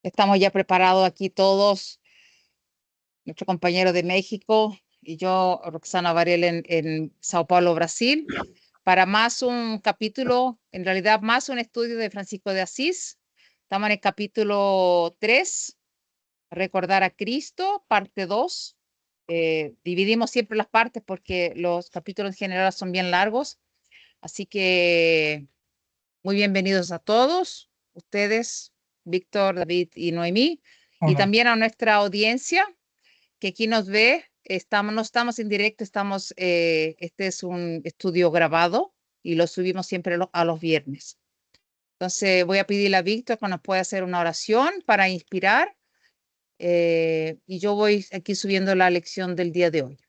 Estamos ya preparados aquí todos, nuestro compañero de México y yo, Roxana Varela, en Sao Paulo, Brasil, para más un capítulo, en realidad más un estudio de Francisco de Asís. Estamos en el capítulo 3, Recordar a Cristo, parte 2. Dividimos siempre las partes porque los capítulos en general son bien largos, así que muy bienvenidos a todos ustedes, Víctor, David y Noemí, y Hola. también a nuestra audiencia que aquí nos ve. No estamos en directo, este es un estudio grabado y lo subimos siempre a los viernes. Entonces voy a pedirle a Víctor que nos pueda hacer una oración para inspirar, y yo voy aquí subiendo la lección del día de hoy.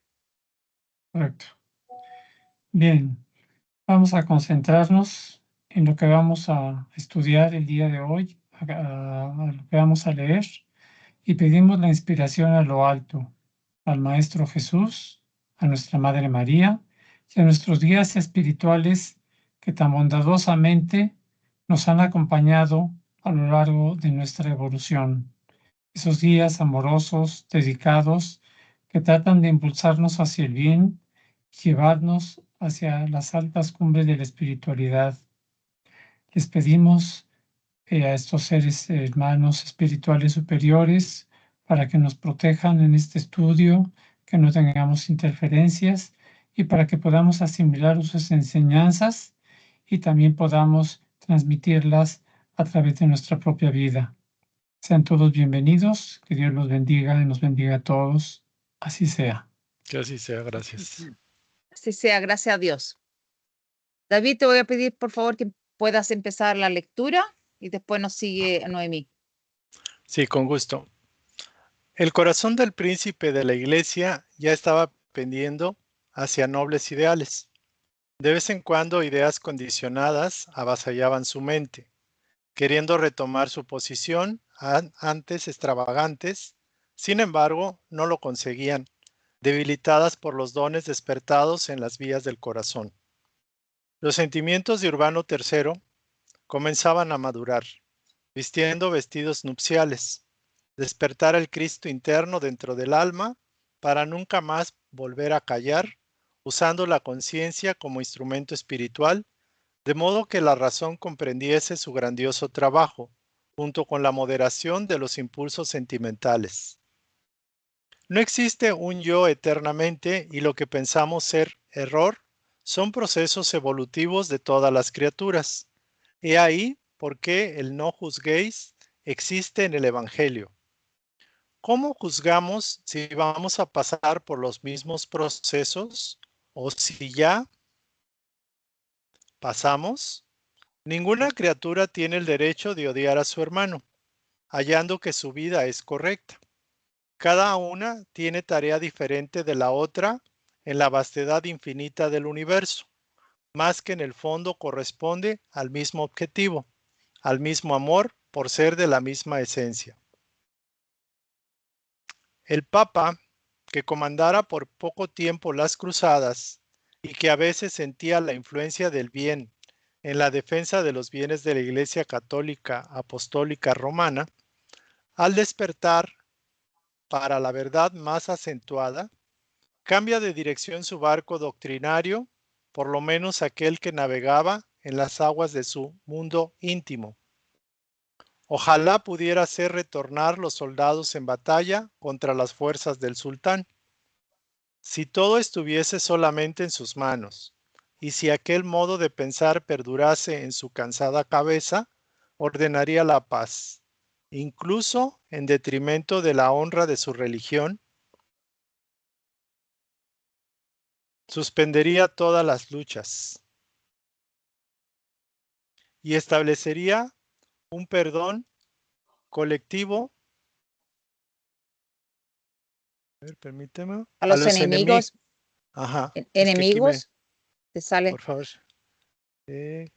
Correcto. Bien, vamos a concentrarnos en lo que vamos a estudiar el día de hoy, a lo que vamos a leer, y pedimos la inspiración a lo alto, al Maestro Jesús, a nuestra Madre María y a nuestros guías espirituales que tan bondadosamente nos han acompañado a lo largo de nuestra evolución. Esos guías amorosos, dedicados, que tratan de impulsarnos hacia el bien, llevarnos hacia las altas cumbres de la espiritualidad. Les pedimos a estos seres hermanos espirituales superiores para que nos protejan en este estudio, que no tengamos interferencias y para que podamos asimilar sus enseñanzas y también podamos transmitirlas a través de nuestra propia vida. Sean todos bienvenidos, que Dios los bendiga y nos bendiga a todos. Así sea. Que así sea, gracias. Así sea, gracias a Dios. David, te voy a pedir por favor que puedas empezar la lectura y después nos sigue Noemí. Sí, con gusto. El corazón del príncipe de la iglesia ya estaba pendiendo hacia nobles ideales. De vez en cuando ideas condicionadas avasallaban su mente, queriendo retomar su posición antes extravagantes. Sin embargo, no lo conseguían, debilitadas por los dones despertados en las vías del corazón. Los sentimientos de Urbano III comenzaban a madurar, vistiendo vestidos nupciales, despertar el Cristo interno dentro del alma para nunca más volver a callar, usando la conciencia como instrumento espiritual, de modo que la razón comprendiese su grandioso trabajo, junto con la moderación de los impulsos sentimentales. No existe un yo eternamente y lo que pensamos ser error son procesos evolutivos de todas las criaturas. He ahí por qué el no juzguéis existe en el Evangelio. ¿Cómo juzgamos si vamos a pasar por los mismos procesos o si ya pasamos? Ninguna criatura tiene el derecho de odiar a su hermano, hallando que su vida es correcta. Cada una tiene tarea diferente de la otra en la vastedad infinita del universo, más que en el fondo corresponde al mismo objetivo, al mismo amor por ser de la misma esencia. El Papa, que comandara por poco tiempo las cruzadas y que a veces sentía la influencia del bien en la defensa de los bienes de la Iglesia Católica Apostólica Romana, al despertar para la verdad más acentuada, cambia de dirección su barco doctrinario, por lo menos aquel que navegaba en las aguas de su mundo íntimo. Ojalá pudiera hacer retornar los soldados en batalla contra las fuerzas del sultán. Si todo estuviese solamente en sus manos, y si aquel modo de pensar perdurase en su cansada cabeza, ordenaría la paz, incluso en detrimento de la honra de su religión, suspendería todas las luchas y establecería un perdón colectivo. A ver, permíteme. A A los los enemigos. enemigos, Ajá, es que aquí enemigos, te sale. por favor.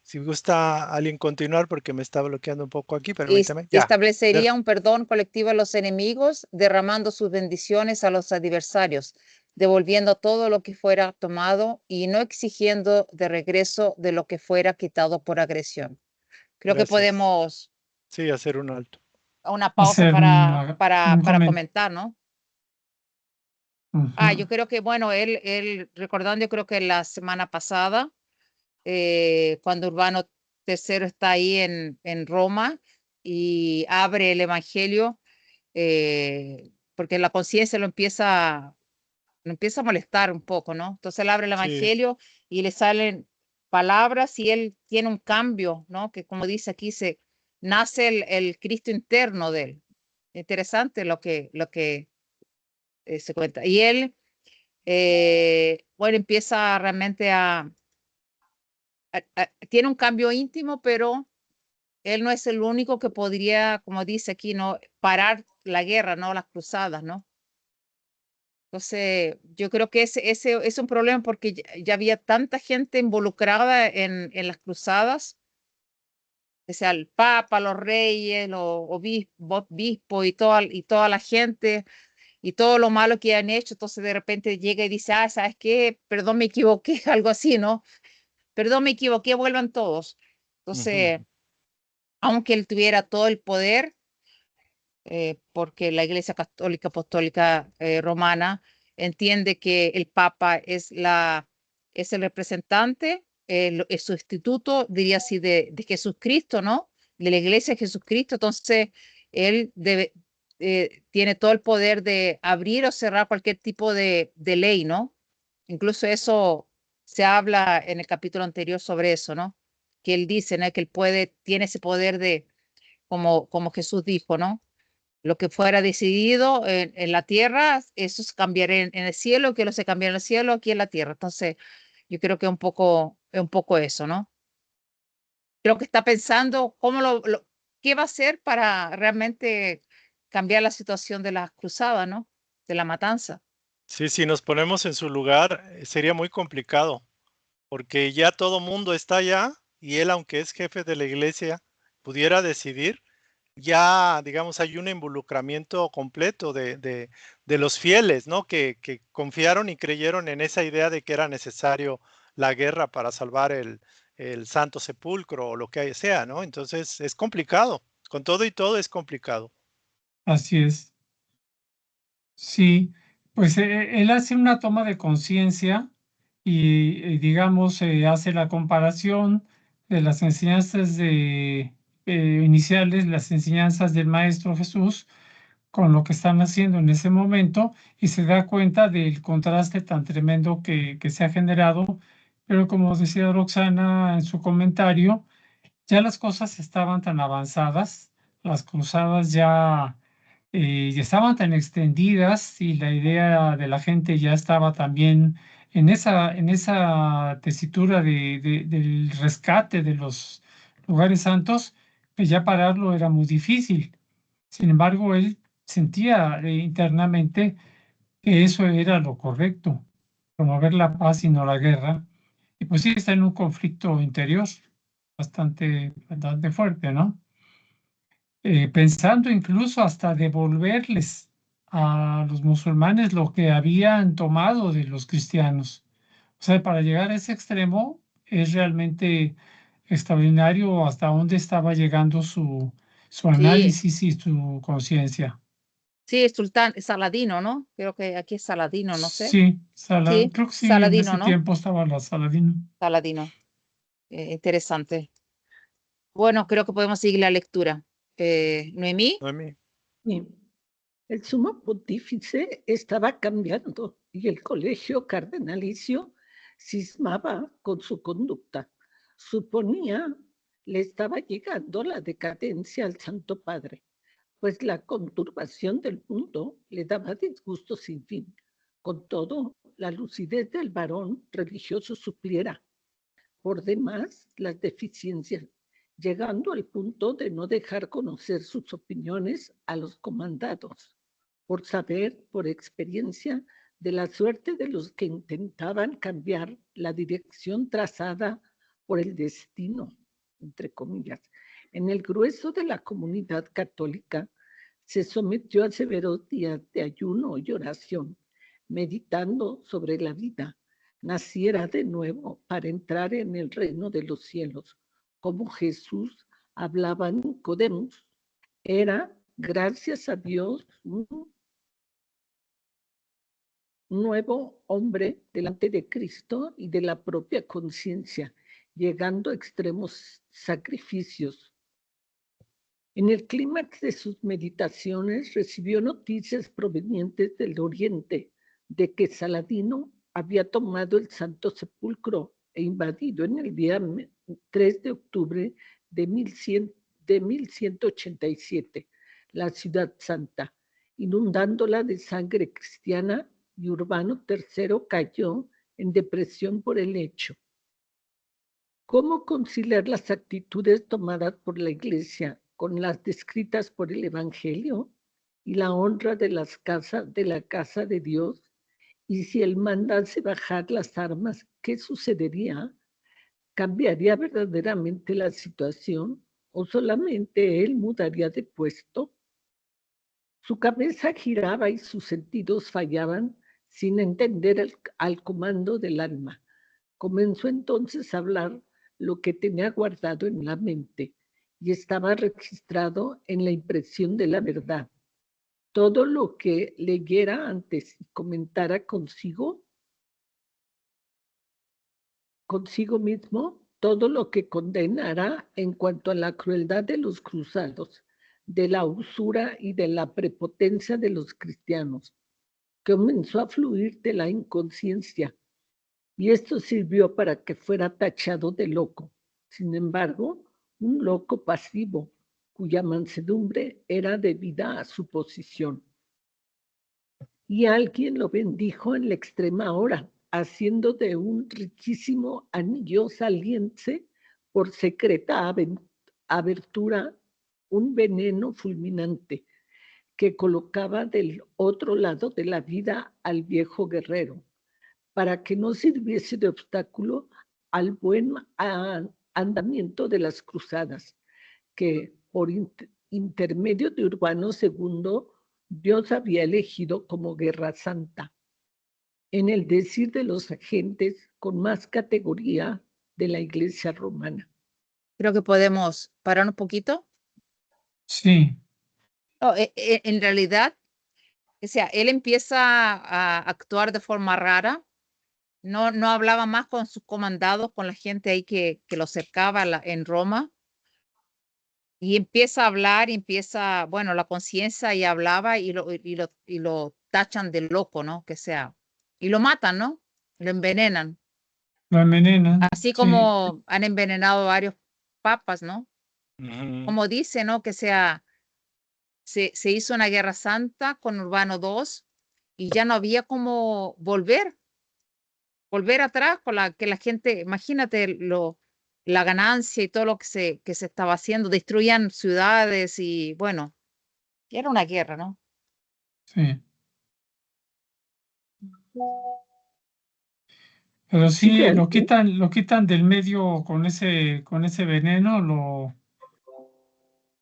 Si gusta alguien continuar porque me está bloqueando un poco aquí, permítame. Ya. Establecería un perdón colectivo a los enemigos, derramando sus bendiciones a los adversarios, devolviendo todo lo que fuera tomado y no exigiendo de regreso de lo que fuera quitado por agresión. Creo que Gracias. podemos Sí, hacer un alto. una pausa hacer para un comentario. comentar, ¿no? Yo creo que, bueno, él recordando, yo creo que la semana pasada, cuando Urbano III está ahí en Roma y abre el Evangelio, porque la conciencia lo empieza a molestar un poco, ¿no? Entonces él abre el Sí, Evangelio y le salen palabras y él tiene un cambio, ¿no? Que como dice aquí, nace el Cristo interno de él. Interesante lo que se cuenta. Y él, bueno, empieza realmente tiene un cambio íntimo, pero él no es el único que podría, como dice aquí, ¿no? Parar la guerra, ¿no? Las cruzadas, ¿no? Entonces, yo creo que ese es un problema porque ya había tanta gente involucrada en las cruzadas, o sea, el Papa, los reyes, los obispos y toda la gente y todo lo malo que han hecho. Entonces, de repente llega y dice, ¿sabes qué? Perdón, me equivoqué, algo así, ¿no? Perdón, me equivoqué, vuelvan todos. Entonces, aunque él tuviera todo el poder, porque la Iglesia Católica Apostólica Romana entiende que el Papa es el representante, el sustituto, diría así, de Jesucristo, ¿no? De la Iglesia de Jesucristo. Entonces, él tiene todo el poder de abrir o cerrar cualquier tipo de ley, ¿no? Incluso eso se habla en el capítulo anterior sobre eso, ¿no? Que él dice, ¿no? Que él tiene ese poder como Jesús dijo, ¿no? Lo que fuera decidido en la tierra, eso se cambiará en el cielo, que lo se cambiará en el cielo, aquí en la tierra. Entonces, yo creo que es un poco eso, ¿no? Creo que está pensando qué va a hacer para realmente cambiar la situación de las cruzadas, ¿no? De la matanza. sí, si nos ponemos en su lugar, sería muy complicado, porque ya todo mundo está allá y él, aunque es jefe de la iglesia, pudiera decidir, ya, digamos, hay un involucramiento completo de los fieles, ¿no? Que confiaron y creyeron en esa idea de que era necesario la guerra para salvar el Santo Sepulcro o lo que sea, ¿no? Entonces es complicado, con todo y todo es complicado. Así es. Sí, pues él hace una toma de conciencia y, digamos, hace la comparación de las enseñanzas iniciales, las enseñanzas del Maestro Jesús, con lo que están haciendo en ese momento y se da cuenta del contraste tan tremendo que se ha generado. Pero como decía Roxana en su comentario, ya las cosas estaban tan avanzadas, las cruzadas ya estaban tan extendidas y la idea de la gente ya estaba también en esa tesitura del rescate de los lugares santos, que ya pararlo era muy difícil. Sin embargo, él sentía internamente que eso era lo correcto, promover la paz y no la guerra. Y pues sí, está en un conflicto interior bastante fuerte, ¿no? Pensando incluso hasta devolverles a los musulmanes lo que habían tomado de los cristianos. O sea, para llegar a ese extremo es realmente extraordinario hasta dónde estaba llegando su Sí, análisis y su conciencia. sí, es Sultán, es Saladino, ¿no? Creo que aquí es Saladino, no sé. Sí, Sí, creo que sí, en Saladino, ese ¿no? tiempo estaba la Saladino. Saladino. Interesante. Bueno, creo que podemos seguir la lectura. Noemí. Noemí. Sí. El sumo pontífice estaba cambiando y el colegio cardenalicio cismaba con su conducta. Suponía le estaba llegando la decadencia al Santo Padre, pues la conturbación del mundo le daba disgusto sin fin. Con todo, la lucidez del varón religioso supliera por demás las deficiencias, llegando al punto de no dejar conocer sus opiniones a los comandados, por saber, por experiencia, de la suerte de los que intentaban cambiar la dirección trazada por el destino, entre comillas. En el grueso de la comunidad católica se sometió a severos días de ayuno y oración, meditando sobre la vida, naciera de nuevo para entrar en el reino de los cielos, como Jesús hablaba a Nicodemos. Era gracias a Dios, un nuevo hombre delante de Cristo y de la propia conciencia, llegando a extremos sacrificios. En el clímax de sus meditaciones recibió noticias provenientes del Oriente de que Saladino había tomado el Santo Sepulcro e invadido en el día 3 de octubre de 1187 la ciudad santa, inundándola de sangre cristiana, y Urbano III cayó en depresión por el hecho. ¿Cómo conciliar las actitudes tomadas por la Iglesia con las descritas por el Evangelio y la honra de la casa de Dios? Y si él mandase bajar las armas, ¿qué sucedería? ¿Cambiaría verdaderamente la situación o solamente él mudaría de puesto? Su cabeza giraba y sus sentidos fallaban sin entender al comando del alma. Comenzó entonces a hablar lo que tenía guardado en la mente y estaba registrado en la impresión de la verdad. Todo lo que leyera antes y comentara consigo mismo, todo lo que condenara en cuanto a la crueldad de los cruzados, de la usura y de la prepotencia de los cristianos. Comenzó a fluir de la inconsciencia, y esto sirvió para que fuera tachado de loco. Sin embargo, un loco pasivo, cuya mansedumbre era debida a su posición. Y alguien lo bendijo en la extrema hora, haciendo de un riquísimo anillo saliente por secreta abertura un veneno fulminante que colocaba del otro lado de la vida al viejo guerrero, para que no sirviese de obstáculo al buen andamiento de las cruzadas, que por intermedio de Urbano II Dios había elegido como guerra santa, en el decir de los agentes con más categoría de la Iglesia romana. Creo que podemos parar un poquito. Sí, En realidad, o sea, él empieza a actuar de forma rara. No hablaba más con sus comandados, con la gente ahí que lo cercaba en Roma. Y empieza a hablar, bueno, la conciencia y hablaba y lo tachan de loco, ¿no? Que sea. Y lo matan, ¿no? Lo envenenan. lo envenenan. Así Sí, como han envenenado varios papas, ¿no? Ujú. Como dice, ¿no? Que sea, se hizo una guerra santa con Urbano II y ya no había como volver atrás con que la gente, imagínate la ganancia y todo lo que se estaba haciendo, destruían ciudades y bueno, era una guerra, ¿no? sí. Pero sí, lo quitan del medio con ese veneno,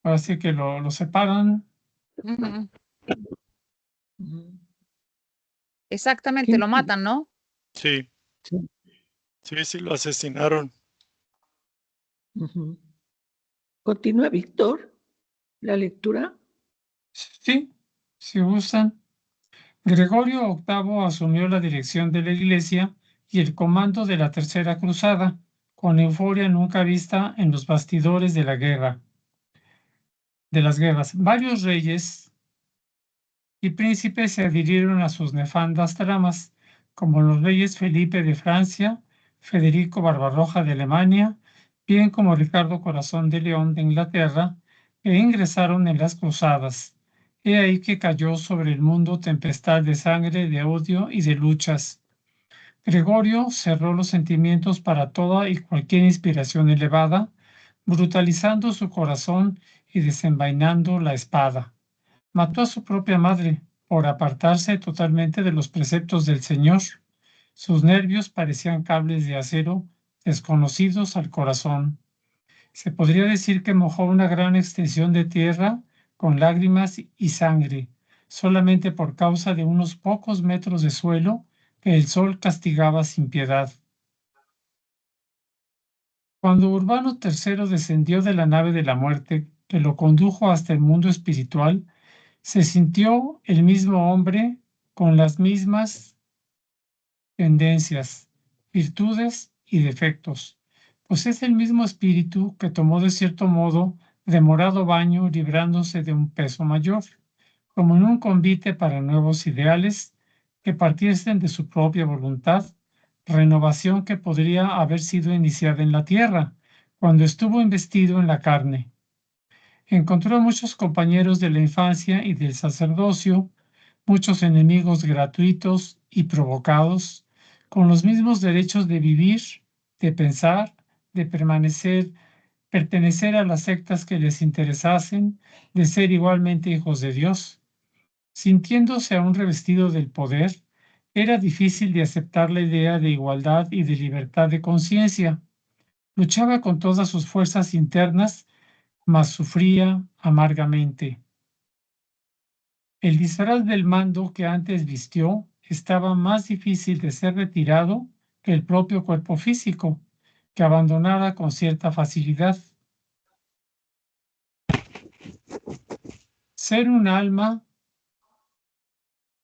así que lo separan. Ujú. Exactamente, lo matan, ¿no? Sí, Sí. sí, lo asesinaron. Continúa, Víctor, la lectura. Sí, si gustan. Gregorio VIII asumió la dirección de la Iglesia y el comando de la Tercera Cruzada, con euforia nunca vista en los bastidores de las guerras. Varios reyes y príncipes se adhirieron a sus nefandas tramas, como los reyes Felipe de Francia, Federico Barbarroja de Alemania, bien como Ricardo Corazón de León de Inglaterra, que ingresaron en las cruzadas. He ahí que cayó sobre el mundo tempestad de sangre, de odio y de luchas. Gregorio cerró los sentimientos para toda y cualquier inspiración elevada, brutalizando su corazón y desenvainando la espada. Mató a su propia madre por apartarse totalmente de los preceptos del Señor. Sus nervios parecían cables de acero desconocidos al corazón. Se podría decir que mojó una gran extensión de tierra con lágrimas y sangre, solamente por causa de unos pocos metros de suelo que el sol castigaba sin piedad. Cuando Urbano III descendió de la nave de la muerte, que lo condujo hasta el mundo espiritual, se sintió el mismo hombre con las mismas tendencias, virtudes y defectos, pues es el mismo espíritu que tomó de cierto modo demorado baño librándose de un peso mayor, como en un convite para nuevos ideales que partiesen de su propia voluntad, renovación que podría haber sido iniciada en la tierra, cuando estuvo investido en la carne. Encontró muchos compañeros de la infancia y del sacerdocio, muchos enemigos gratuitos y provocados, con los mismos derechos de vivir, de pensar, de pertenecer a las sectas que les interesasen, de ser igualmente hijos de Dios. Sintiéndose aún revestido del poder, era difícil de aceptar la idea de igualdad y de libertad de conciencia. Luchaba con todas sus fuerzas internas, mas sufría amargamente. El disfraz del mando que antes vistió estaba más difícil de ser retirado que el propio cuerpo físico, que abandonara con cierta facilidad. Ser un alma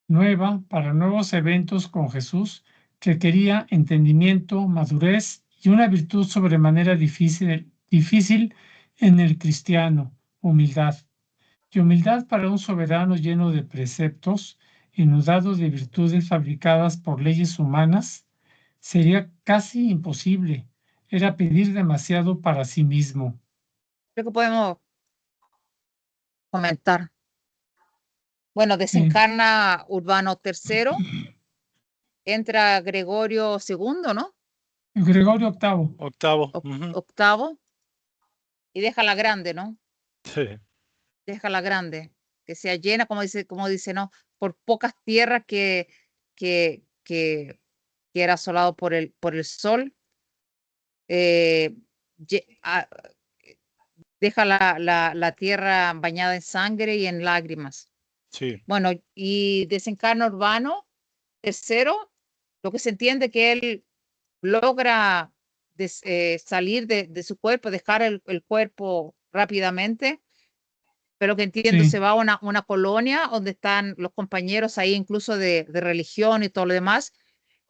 nueva para nuevos eventos con Jesús requería entendimiento, madurez y una virtud sobremanera difícil en el cristiano, humildad. Y humildad para un soberano lleno de preceptos, inundado de virtudes fabricadas por leyes humanas, sería casi imposible. Era pedir demasiado para sí mismo. Creo que podemos comentar. Bueno, desencarna Urbano III, entra Gregorio II, ¿no? Gregorio VIII. Octavo. Octavo, y deja la grande, ¿no? Sí. Deja la grande, que sea llena, como dice, ¿no? Por pocas tierras que era asolado por el sol. Deja la tierra bañada en sangre y en lágrimas. Sí. Bueno, y desencarna Urbano III, lo que se entiende que él logra salir de su cuerpo, dejar el cuerpo rápidamente, pero que entiendo Sí. se va a una colonia donde están los compañeros ahí incluso de religión y todo lo demás,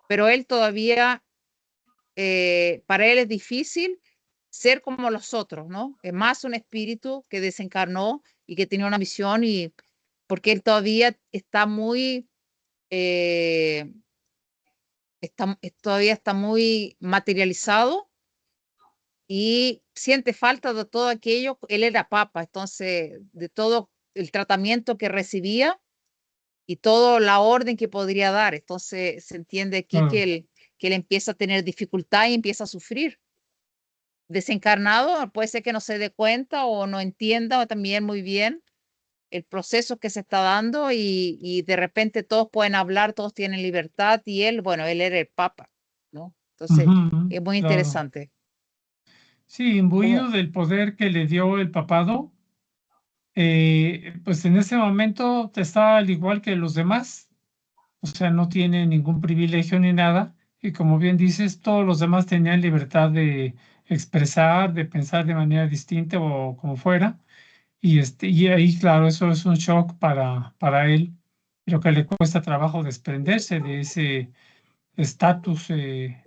pero él todavía, para él es difícil ser como los otros, ¿no? Es más un espíritu que desencarnó y que tenía una misión, y porque él todavía está muy, todavía está muy materializado y siente falta de todo aquello. Él era papa, entonces de todo el tratamiento que recibía y toda la orden que podría dar. Entonces se entiende aquí que él empieza a tener dificultad y empieza a sufrir. Desencarnado puede ser que no se dé cuenta o no entienda también muy bien el proceso que se está dando, y de repente todos pueden hablar, todos tienen libertad, y él, bueno, él era el papa, ¿no? Entonces es muy interesante. Sí, imbuido del poder que le dio el papado, pues en ese momento está al igual que los demás, o sea, no tiene ningún privilegio ni nada, y como bien dices, todos los demás tenían libertad de expresar, de pensar de manera distinta o como fuera, y ahí, claro, eso es un shock para él, lo que le cuesta trabajo desprenderse de ese estatus,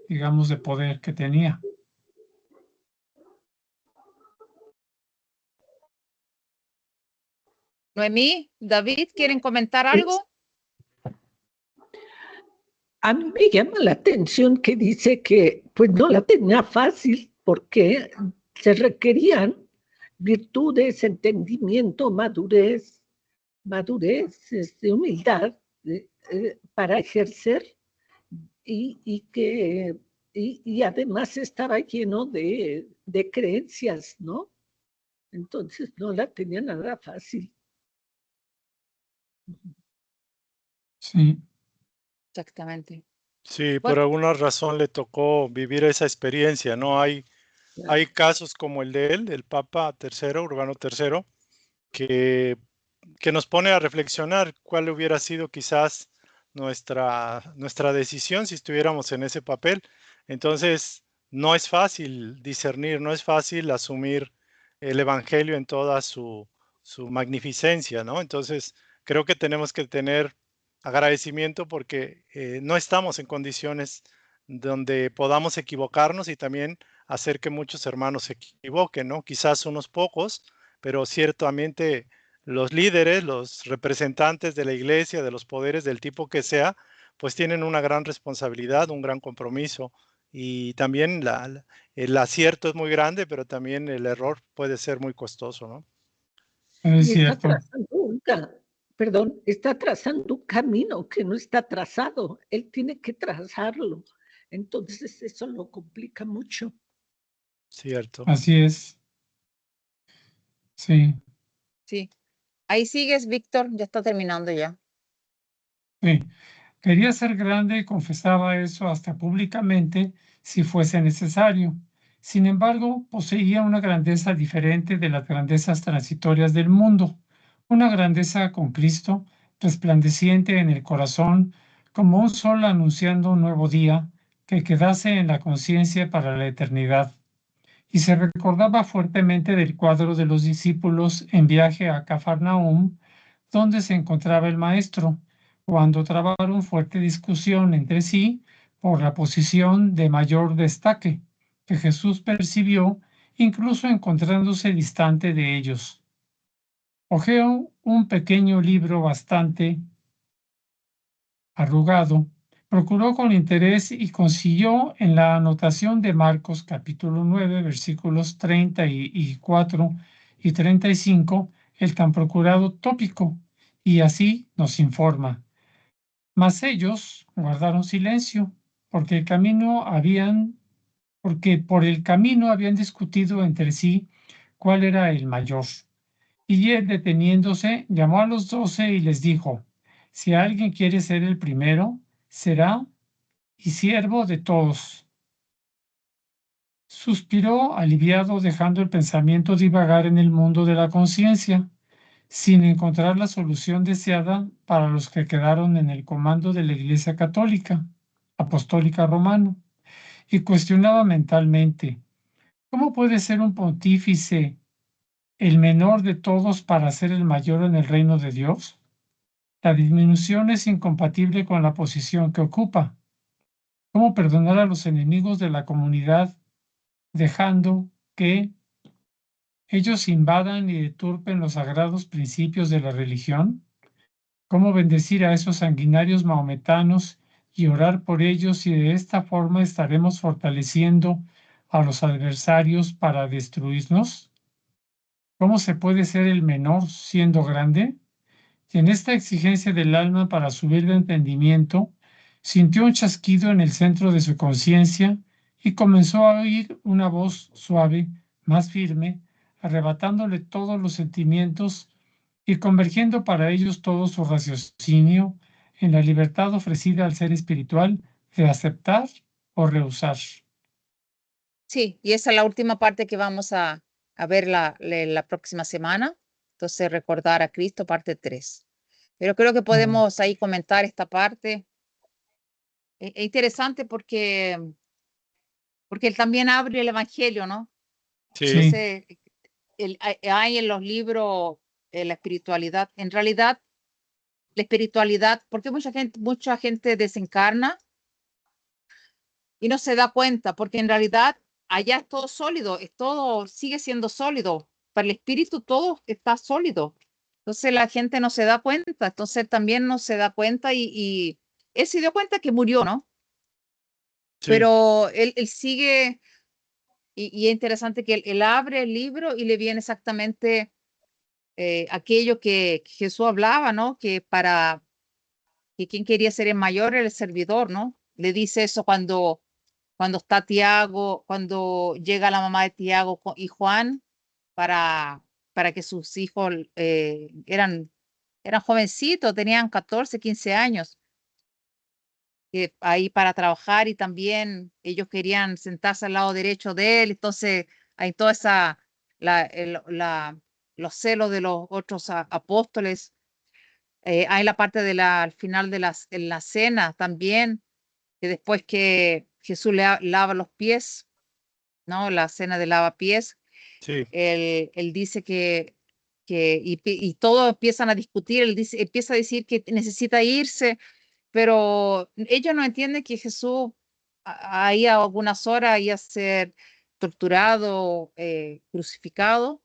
digamos, de poder que tenía. Noemí, David, ¿quieren comentar algo? A mí me llama la atención que dice que pues no la tenía fácil porque se requerían virtudes, entendimiento, madurez, humildad para ejercer, y además estaba lleno de creencias, ¿no? Entonces no la tenía nada fácil. Sí. Exactamente. Sí, por alguna razón le tocó vivir esa experiencia, ¿no? Hay casos como el de él, el Papa III, Urbano III, que nos pone a reflexionar cuál hubiera sido quizás nuestra decisión si estuviéramos en ese papel. Entonces, no es fácil discernir, no es fácil asumir el evangelio en toda su magnificencia, ¿no? Entonces, creo que tenemos que tener agradecimiento porque no estamos en condiciones donde podamos equivocarnos y también hacer que muchos hermanos se equivoquen, ¿no? Quizás unos pocos, pero ciertamente los líderes, los representantes de la iglesia, de los poderes del tipo que sea, pues tienen una gran responsabilidad, un gran compromiso y también el acierto es muy grande, pero también el error puede ser muy costoso, ¿no? Es Y está cierto. está trazando un camino que no está trazado. Él tiene que trazarlo. Entonces eso lo complica mucho. Cierto. Así es. Sí, Sí. Ahí sigues, Víctor, ya está terminando ya. sí. Quería ser grande y confesaba eso hasta públicamente si fuese necesario. Sin embargo, poseía una grandeza diferente de las grandezas transitorias del mundo, una grandeza con Cristo, resplandeciente en el corazón, como un sol anunciando un nuevo día que quedase en la conciencia para la eternidad. Y se recordaba fuertemente del cuadro de los discípulos en viaje a Cafarnaúm, donde se encontraba el maestro, cuando trabaron fuerte discusión entre sí por la posición de mayor destaque, que Jesús percibió incluso encontrándose distante de ellos. Hojeó un pequeño libro bastante arrugado, procuró con interés y consiguió en la anotación de Marcos capítulo 9 versículos 34 y 35 el tan procurado tópico, y así nos informa. Mas ellos guardaron silencio, porque por el camino habían discutido entre sí cuál era el mayor. Y él, deteniéndose, llamó a los 12 y les dijo: si alguien quiere ser el primero, será y siervo de todos. Suspiró aliviado, dejando el pensamiento divagar en el mundo de la conciencia, sin encontrar la solución deseada para los que quedaron en el comando de la Iglesia Católica, Apostólica Romana, y cuestionaba mentalmente: ¿cómo puede ser un pontífice el menor de todos para ser el mayor en el reino de Dios? La disminución es incompatible con la posición que ocupa. ¿Cómo perdonar a los enemigos de la comunidad dejando que ellos invadan y deturpen los sagrados principios de la religión? ¿Cómo bendecir a esos sanguinarios mahometanos y orar por ellos, y de esta forma estaremos fortaleciendo a los adversarios para destruirnos? ¿Cómo se puede ser el menor siendo grande? Y en esta exigencia del alma para subir de entendimiento, sintió un chasquido en el centro de su conciencia y comenzó a oír una voz suave, más firme, arrebatándole todos los sentimientos y convergiendo para ellos todo su raciocinio en la libertad ofrecida al ser espiritual de aceptar o rehusar. Sí, y esa es la última parte que vamos a ver la próxima semana. Entonces, recordar a Cristo, parte 3. Pero creo que podemos ahí comentar esta parte. Es interesante porque él también abre el Evangelio, ¿no? Sí. Entonces, hay en los libros la espiritualidad. En realidad, la espiritualidad, porque mucha gente desencarna y no se da cuenta, porque en realidad allá es todo sólido, sigue siendo sólido. Para el espíritu todo está sólido. Entonces la gente no se da cuenta, entonces también no se da cuenta y él se dio cuenta que murió, ¿no? Sí. Pero él sigue, y es interesante que él abre el libro y le viene exactamente aquello que Jesús hablaba, ¿no? Que quien quería ser el mayor era el servidor, ¿no? Le dice eso cuando está Tiago, cuando llega la mamá de Tiago y Juan para que sus hijos eran jovencitos, tenían 14, 15 años, ahí para trabajar, y también ellos querían sentarse al lado derecho de él. Entonces hay toda los celos de los otros apóstoles. Hay la parte al final en la cena también, que después que Jesús lava los pies, ¿no? La cena de lavapiés, Sí, Él dice y todos empiezan a discutir, empieza a decir que necesita irse, pero ellos no entienden que Jesús ahí a algunas horas iba a ser torturado, crucificado.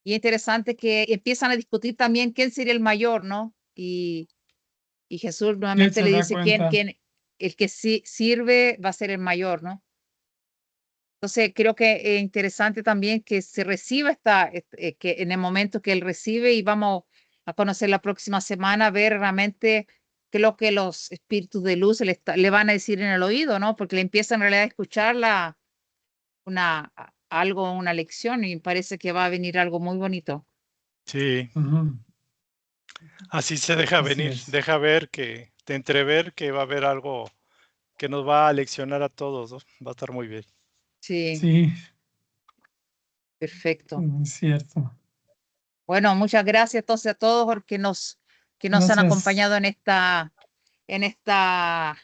Y es interesante que empiezan a discutir también quién sería el mayor, ¿no? Y Jesús Y él nuevamente se le da dice cuenta. el que sirve va a ser el mayor, ¿no? Entonces creo que es interesante también que se reciba que en el momento que él recibe, y vamos a conocer la próxima semana, ver realmente qué es lo que los espíritus de luz le van a decir en el oído, ¿no? Porque le empieza en realidad a escuchar una lección, y parece que va a venir algo muy bonito. sí. Ujú, Así se deja así venir, es. deja ver de entrever que va a haber algo que nos va a leccionar a todos, ¿no? Va a estar muy bien. Sí, Sí, perfecto. es cierto. Bueno, muchas gracias entonces a todos porque que nos han Gracias. acompañado en esta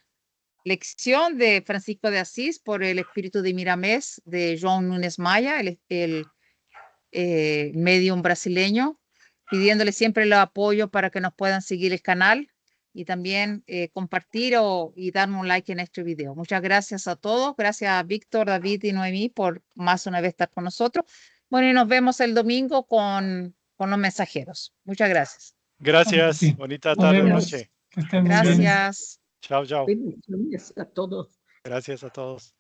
lección de Francisco de Asís por el espíritu de Miramés de João Nunes Maya, el medium brasileño, pidiéndole siempre el apoyo para que nos puedan seguir el canal y también compartir y darnos un like en este video. Muchas gracias a todos. Gracias a Víctor, David y Noemí por más una vez estar con nosotros. Bueno, y nos vemos el domingo con los mensajeros. Muchas gracias. Gracias, Sí. bonita Nos tarde, vemos. noche. Que estén muy bien. Gracias. Chao, chao. Bendiciones a todos. Gracias a todos.